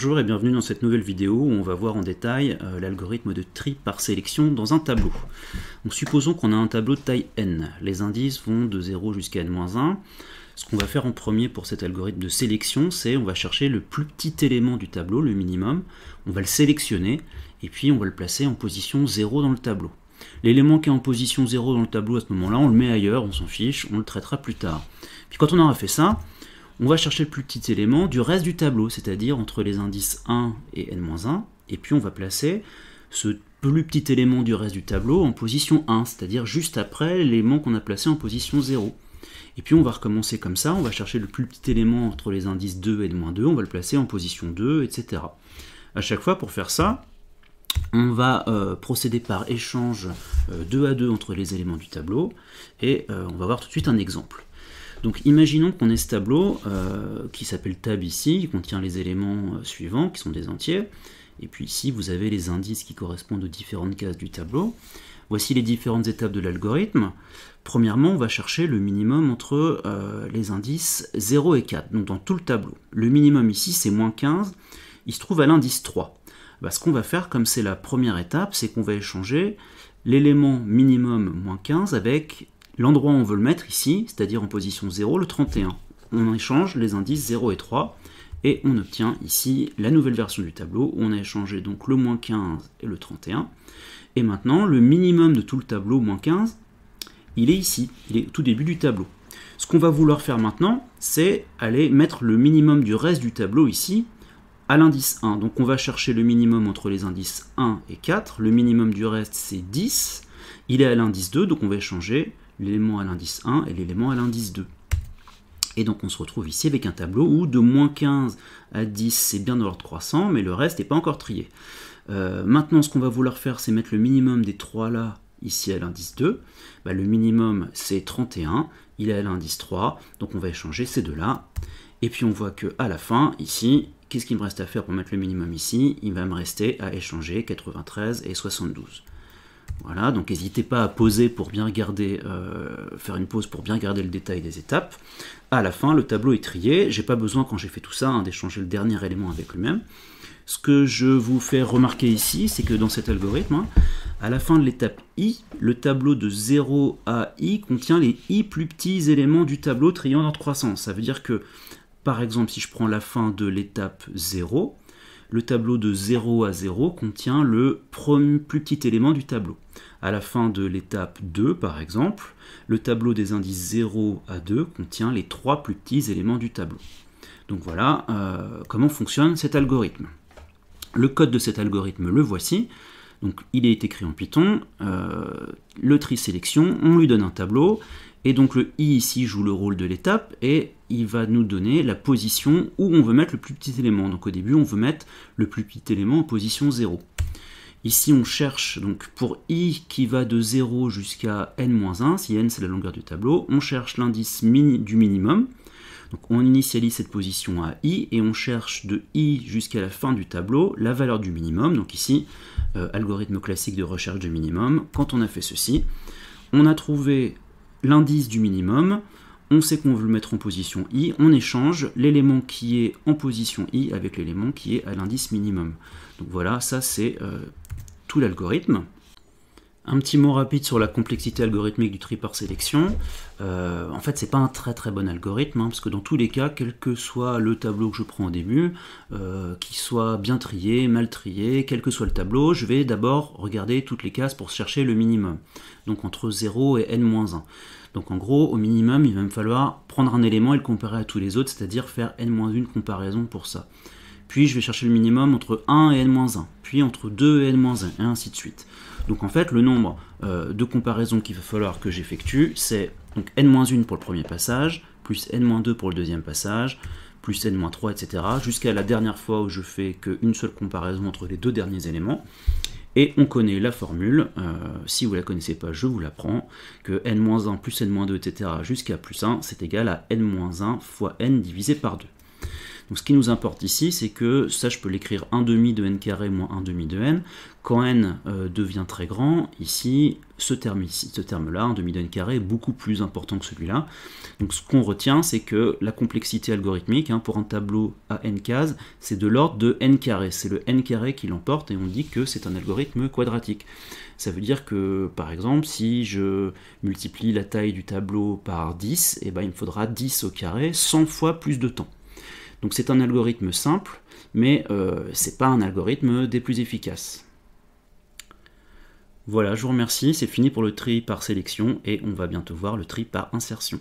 Bonjour et bienvenue dans cette nouvelle vidéo où on va voir en détail l'algorithme de tri par sélection dans un tableau. Donc supposons qu'on a un tableau de taille n. Les indices vont de 0 jusqu'à n-1. Ce qu'on va faire en premier pour cet algorithme de sélection, c'est on va chercher le plus petit élément du tableau, le minimum, on va le sélectionner et puis on va le placer en position 0 dans le tableau. L'élément qui est en position 0 dans le tableau à ce moment-là, on le met ailleurs, on s'en fiche, on le traitera plus tard. Puis quand on aura fait ça, on va chercher le plus petit élément du reste du tableau, c'est-à-dire entre les indices 1 et n-1, et puis on va placer ce plus petit élément du reste du tableau en position 1, c'est-à-dire juste après l'élément qu'on a placé en position 0. Et puis on va recommencer comme ça, on va chercher le plus petit élément entre les indices 2 et n-2, on va le placer en position 2, etc. À chaque fois, pour faire ça, on va procéder par échange 2 à 2 entre les éléments du tableau, et on va voir tout de suite un exemple. Donc imaginons qu'on ait ce tableau qui s'appelle tab ici, qui contient les éléments suivants, qui sont des entiers, et puis ici vous avez les indices qui correspondent aux différentes cases du tableau. Voici les différentes étapes de l'algorithme. Premièrement, on va chercher le minimum entre les indices 0 et 4, donc dans tout le tableau. Le minimum ici c'est moins 15, il se trouve à l'indice 3. Ce qu'on va faire, comme c'est la première étape, c'est qu'on va échanger l'élément minimum moins 15 avec l'endroit où on veut le mettre ici, c'est-à-dire en position 0, le 31. On échange les indices 0 et 3, et on obtient ici la nouvelle version du tableau, où on a échangé donc le moins 15 et le 31. Et maintenant, le minimum de tout le tableau, moins 15, il est ici, il est au tout début du tableau. Ce qu'on va vouloir faire maintenant, c'est aller mettre le minimum du reste du tableau ici, à l'indice 1. Donc on va chercher le minimum entre les indices 1 et 4, le minimum du reste c'est 10, il est à l'indice 2, donc on va échanger l'élément à l'indice 1 et l'élément à l'indice 2. Et donc on se retrouve ici avec un tableau où de moins 15 à 10 c'est bien dans l'ordre croissant, mais le reste n'est pas encore trié. Maintenant ce qu'on va vouloir faire, c'est mettre le minimum des 3 là, ici à l'indice 2. Le minimum c'est 31, il est à l'indice 3, donc on va échanger ces deux là. Et puis on voit que à la fin, ici, qu'est-ce qu'il me reste à faire pour mettre le minimum ici? Il va me rester à échanger 93 et 72. Voilà, donc n'hésitez pas à poser pour bien regarder, faire une pause pour bien regarder le détail des étapes. À la fin, le tableau est trié. J'ai pas besoin, quand j'ai fait tout ça, d'échanger le dernier élément avec lui-même. Ce que je vous fais remarquer ici, c'est que dans cet algorithme, à la fin de l'étape I, le tableau de 0 à I contient les I plus petits éléments du tableau trié en ordre croissant. Ça veut dire que, par exemple, si je prends la fin de l'étape 0, le tableau de 0 à 0 contient le plus petit élément du tableau. À la fin de l'étape 2, par exemple, le tableau des indices 0 à 2 contient les 3 plus petits éléments du tableau. Donc voilà comment fonctionne cet algorithme. Le code de cet algorithme, le voici. Donc il est écrit en Python, le tri sélection, on lui donne un tableau, et donc le i ici joue le rôle de l'étape, et il va nous donner la position où on veut mettre le plus petit élément. Donc au début on veut mettre le plus petit élément en position 0. Ici on cherche, donc pour i qui va de 0 jusqu'à n-1, si n c'est la longueur du tableau, on cherche l'indice du minimum. Donc on initialise cette position à i, et on cherche de i jusqu'à la fin du tableau la valeur du minimum. Donc ici, algorithme classique de recherche du minimum. Quand on a fait ceci, on a trouvé l'indice du minimum, on sait qu'on veut le mettre en position i, on échange l'élément qui est en position i avec l'élément qui est à l'indice minimum. Donc voilà, ça c'est tout l'algorithme. Un petit mot rapide sur la complexité algorithmique du tri par sélection. En fait, c'est pas un très bon algorithme, parce que dans tous les cas, quel que soit le tableau que je prends au début, qu'il soit bien trié, mal trié, quel que soit le tableau, je vais d'abord regarder toutes les cases pour chercher le minimum. Donc entre 0 et n-1. Donc en gros, au minimum, il va me falloir prendre un élément et le comparer à tous les autres, c'est-à-dire faire n-1 comparaison pour ça. Puis je vais chercher le minimum entre 1 et n-1, puis entre 2 et n-1, et ainsi de suite. Donc en fait, le nombre de comparaisons qu'il va falloir que j'effectue, c'est donc n-1 pour le premier passage, plus n-2 pour le deuxième passage, plus n-3, etc., jusqu'à la dernière fois où je fais qu'une seule comparaison entre les deux derniers éléments. Et on connaît la formule, si vous ne la connaissez pas, je vous l'apprends, que n-1 plus n-2, etc., jusqu'à plus 1, c'est égal à n-1 fois n divisé par 2. Donc ce qui nous importe ici, c'est que ça je peux l'écrire 1 demi de n carré moins 1 demi de n. Quand n devient très grand, ici, ce terme-là, 1 demi de n carré, est beaucoup plus important que celui-là. Donc ce qu'on retient, c'est que la complexité algorithmique, pour un tableau à n cases, c'est de l'ordre de n carré. C'est le n carré qui l'emporte et on dit que c'est un algorithme quadratique. Ça veut dire que, par exemple, si je multiplie la taille du tableau par 10, il me faudra 10 au carré, 100 fois plus de temps. Donc c'est un algorithme simple, mais c'est pas un algorithme des plus efficaces. Voilà, je vous remercie, c'est fini pour le tri par sélection, et on va bientôt voir le tri par insertion.